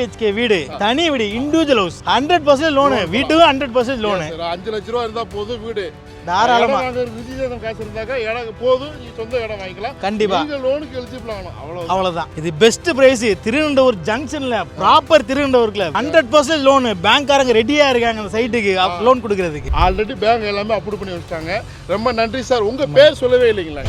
BHK வீடு, தனி வீடு, இண்டிவிஜுவல் ஹவுஸ், 100% லோனு, வீட்டுக்கு 100% லோனு. 5 லட்ச ரூபா இருந்தா போதும் வீடு. தாராளமா ரிஜிஸ்ட்ரேஷன் காசு இருந்தாக்க இடம் போதும், நீ சொந்த இடம் வாங்கிக்கலாம். கண்டிப்பா நீங்க லோனுக்கு எலிஜிபிள் ஆகணும். அவ்வளவுதான். இது பெஸ்ட் பிரைஸ். திருவனந்தபுரம் ஜங்ஷன்ல ப்ராப்பர் திருவனந்தபுரத்துல 100% லோனு. பேங்க்காரங்க ரெடியா இருக்காங்க அந்த சைட்டுக்கு லோன் கொடுக்கறதுக்கு. ஆல்ரெடி பேங்க் எல்லாமே அப்ரூவ் பண்ணி வச்சிட்டாங்க. ரொம்ப நன்றி சார். உங்க பேர் சொல்லவே இல்லைங்களா?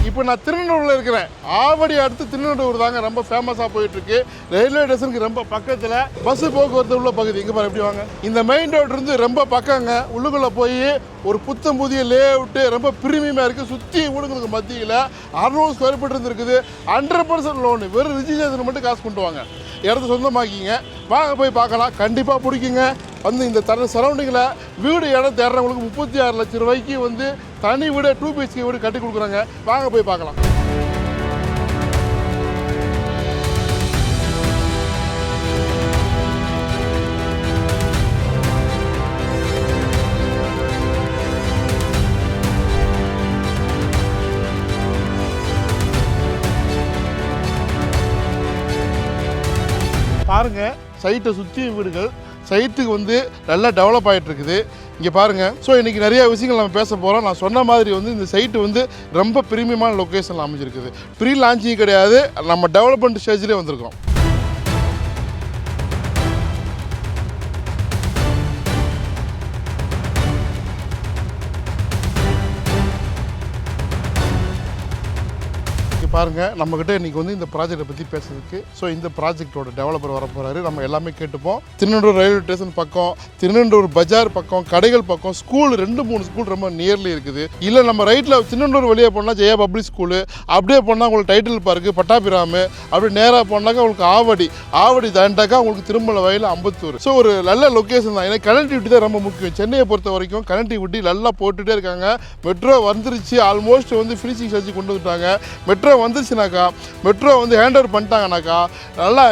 இப்போ நான் திருநெல்வேலியில் இருக்கிறேன். ஆவடி அடுத்து திருநெல்வேலூர் தாங்க ரொம்ப ஃபேமஸாக போயிட்டு இருக்கு. ரயில்வே ஸ்டேஷனுக்கு ரொம்ப பக்கத்தில் பஸ் போக்குவரத்து உள்ள பகுதி. இங்கே பாரு எப்படி வாங்க. இந்த மெயின் ரோடு இருந்து ரொம்ப பக்கங்க. உள்ளுக்குள்ளே போய் ஒரு புத்தம் புதிய லே அவுட்டு ரொம்ப பிரீமியமாக இருக்குது. சுற்றி ஊடுங்களுக்கு மத்தியில் 600 ஸ்கொயர் ஃபீட் இருக்குது. 100% லோனு. வெறும் ரிஜிஸ்ட்ரேஷன் மட்டும் காசு கொண்டு வாங்க. இடத்த சொந்தமாக்கிங்க. வாங்க போய் பார்க்கலாம். கண்டிப்பாக பிடிக்குங்க. வந்து இந்த சரௌண்டிங்கில் வீடு இடம் தேடுறவங்களுக்கு 36 லட்சம் ரூபாய்க்கு வந்து தனி வீடு 2 BHK வீடு கட்டி கொடுக்குறாங்க. வாங்க போய் பார்க்கலாம். பாருங்க, சைட்டை சுற்றி வீடுகள். சைட்டுக்கு வந்து நல்லா டெவலப் ஆகிட்டு இருக்குது. இங்கே பாருங்கள். ஸோ இன்றைக்கி நிறைய விஷயங்கள் நம்ம பேச போகிறோம். நான் சொன்ன மாதிரி வந்து இந்த சைட்டு வந்து ரொம்ப பிரீமியமான லொக்கேஷனில் அமைஞ்சிருக்குது. ப்ரீ லான்ச்சிங் கிடையாது, நம்ம டெவலப்மெண்ட் ஸ்டேஜ்லேயே வந்திருக்கோம். பாருங்கள், நம்மக்கிட்ட இன்றைக்கி வந்து இந்த ப்ராஜெக்டை பற்றி பேசுறதுக்கு இந்த ப்ராஜெக்டோட டெவலப்பர் வர போகிறாரு. நம்ம எல்லாமே கேட்டுப்போம். திருநெல்வேலூர் ரயில்வே ஸ்டேஷன் பக்கம், திருநெல்வேலூர் பஜார் பக்கம், கடைகள் பக்கம், ஸ்கூல் 2-3 ஸ்கூல் ரொம்ப நியர்லி இருக்குது. இல்லை நம்ம ரைட்டில் திருநெல்வேலூர் வெளியே போனால் ஜெயா பப்ளிக் ஸ்கூலு, அப்படியே போனால் உங்களுக்கு டைட்டில் பார்க்கு, பட்டாபிராமு, அப்படி நேராக போனாக்கா உங்களுக்கு ஆவடி தாண்டாக்கா உங்களுக்கு திருமலை வயல், அம்பத்தூர். ஸோ ஒரு நல்ல லொக்கேஷன் தான். ஏன்னா கனெக்டிவிட்டி தான் ரொம்ப முக்கியம். சென்னையை பொறுத்த வரைக்கும் கனெக்டிவிட்டி நல்லா போட்டுகிட்டே இருக்காங்க. மெட்ரோ வந்துருச்சு. ஆல்மோஸ்ட் வந்து ஃபினிஷிங் ஸ்டேஜ் கொண்டு வந்துட்டாங்க. மெட்ரோ வந்துருச்சுனாக்கா, மெட்ரோ வந்து ஹேண்ட் ஓவர் பண்ணிட்டாங்கனாக்கா நல்லா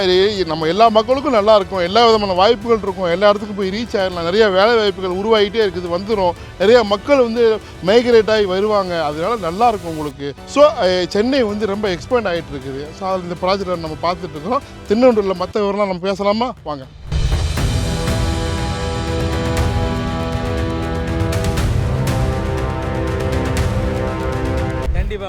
நம்ம எல்லா மக்களுக்கும் நல்லா இருக்கும். எல்லா விதமான வாய்ப்புகள் இருக்கும். எல்லா இடத்துக்கும் போய் ரீச் ஆகிடலாம். நிறைய வேலை வாய்ப்புகள் உருவாகிட்டே இருக்குது. வந்துடும். நிறைய மக்கள் வந்து மைக்ரேட் ஆகி வருவாங்க. அதனால நல்லா இருக்கும் உங்களுக்கு. ஸோ சென்னை வந்து ரொம்ப எக்ஸ்பேண்ட் ஆகிட்டு இருக்குது. ஸோ இந்த ப்ராஜெக்டை நம்ம பார்த்துட்டு இருக்கோம். திருநெல்வேலியில் மற்ற விவரம்லாம் நம்ம பேசலாமா? வாங்க.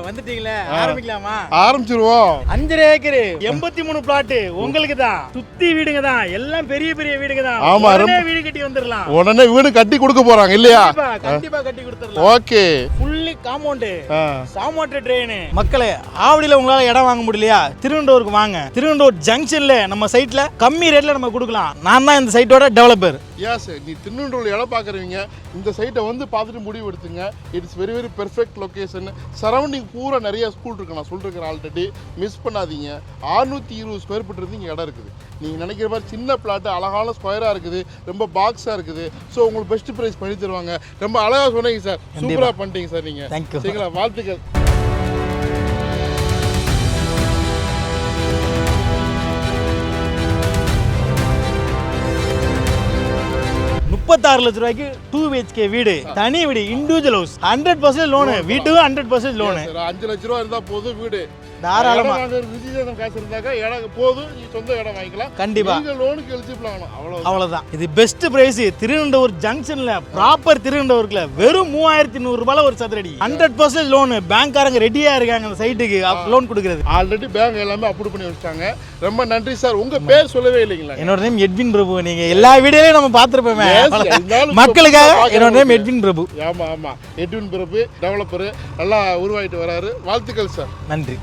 வந்துட்டீங்களா? ஆரம்பிக்கலாமா? ஆரம்பிச்சிருவோம். 5 ஏக்கர் 83 பிளாட் உங்களுக்கு தான். சுத்தி வீடுங்க தான். எல்லாம் பெரிய பெரிய வீடுங்க தான். ஆமா, உடனே வீடு கட்டி வந்துடலாம். உடனே வீடு கட்டி கொடுக்க போறாங்க இல்லையா? கண்டிப்பா கட்டி கொடுத்துடலாம். ஓகே. ஃபுல்லி காம்பவுண்ட், சாமோட்டர் ட்ரெயின். மக்களே, ஆவடியில உங்களால இடம் வாங்க முடியலையா? திருவனந்தபுரத்துக்கு வாங்க. திருவனந்தபுரம் ஜங்ஷன்ல நம்ம சைட்ல கம்மி ரேட்ல நம்ம கொடுக்கலாம். நான் தான் இந்த சைட்டோட டெவலப்பர். எஸ், நீ திருநெல்வேலி இடம் பார்க்குறவங்க இந்த சைட்டை வந்து பார்த்துட்டு முடிவு எடுத்துங்க. It's very very perfect location. Surrounding பூரா நிறைய ஸ்கூல் இருக்குது. நான் சொல்லிருக்கிறேன் ஆல்ரெடி. மிஸ் பண்ணாதீங்க. 620 ஸ்கொயர் ஃபீட் இருந்து இங்கே இடம் இருக்குது. நீங்கள் நினைக்கிற மாதிரி சின்ன பிளாட்டு அழகான ஸ்கொயராக இருக்குது. ரொம்ப பாக்ஸாக இருக்குது. ஸோ உங்களுக்கு பெஸ்ட் ப்ரைஸ் பண்ணி தருவாங்க. ரொம்ப அழகாக சொன்னீங்க சார். சூப்பராக பண்ணிட்டீங்க சார். நீங்கள் சரிங்களா? வாழ்த்துக்கள். 36 லட்சம் ரூபாய்க்கு 2 BHK வீடு, தனி வீடு, இண்டிவிஜுவல் ஹவுஸ், 100% லோனு. வீட்டுக்கு 100% லோனு. 5 லட்ச ரூபா இருந்தா போதும் வீடு. தாராளமா ரிஜிஸ்ட்ரேஷன் காசு இருந்தாக்க இடம் போதும், நீ சொந்த இடம் வாங்கிக்கலாம். கண்டிப்பா நீங்க லோனுக்கு எலிஜிபிள் ஆகணும். அவ்வளவுதான். இது பெஸ்ட் பிரைஸ். திருவனந்தபுரம் ஜங்ஷன்ல ப்ராப்பர் திருவனந்தபுரத்துல வெறும் 3100 ரூபாயில ஒரு சதுரடி. 100% லோனு. பேங்க்காரங்க ரெடியா இருக்காங்க அந்த சைட்டுக்கு லோன் கொடுக்கறது. ஆல்ரெடி பேங்க் எல்லாமே அப்ரூவ் பண்ணி வச்சிட்டாங்க. ரொம்ப நன்றி சார். உங்க பேர் சொல்லவே இல்லைங்களா? என்னோட நேம் எட்வின் பிரபு. நீங்க எல்லா வீடியோலயும் நம்ம பார்த்திருப்போமே மக்களுக்காக. என்னோட நேம் எட்வின் பிரபு. ஆமா, எட்வின் பிரபு டெவலப்பர் நல்லா உருவாயிட்டு வராரு. வாழ்த்துக்கள் சார். நன்றி.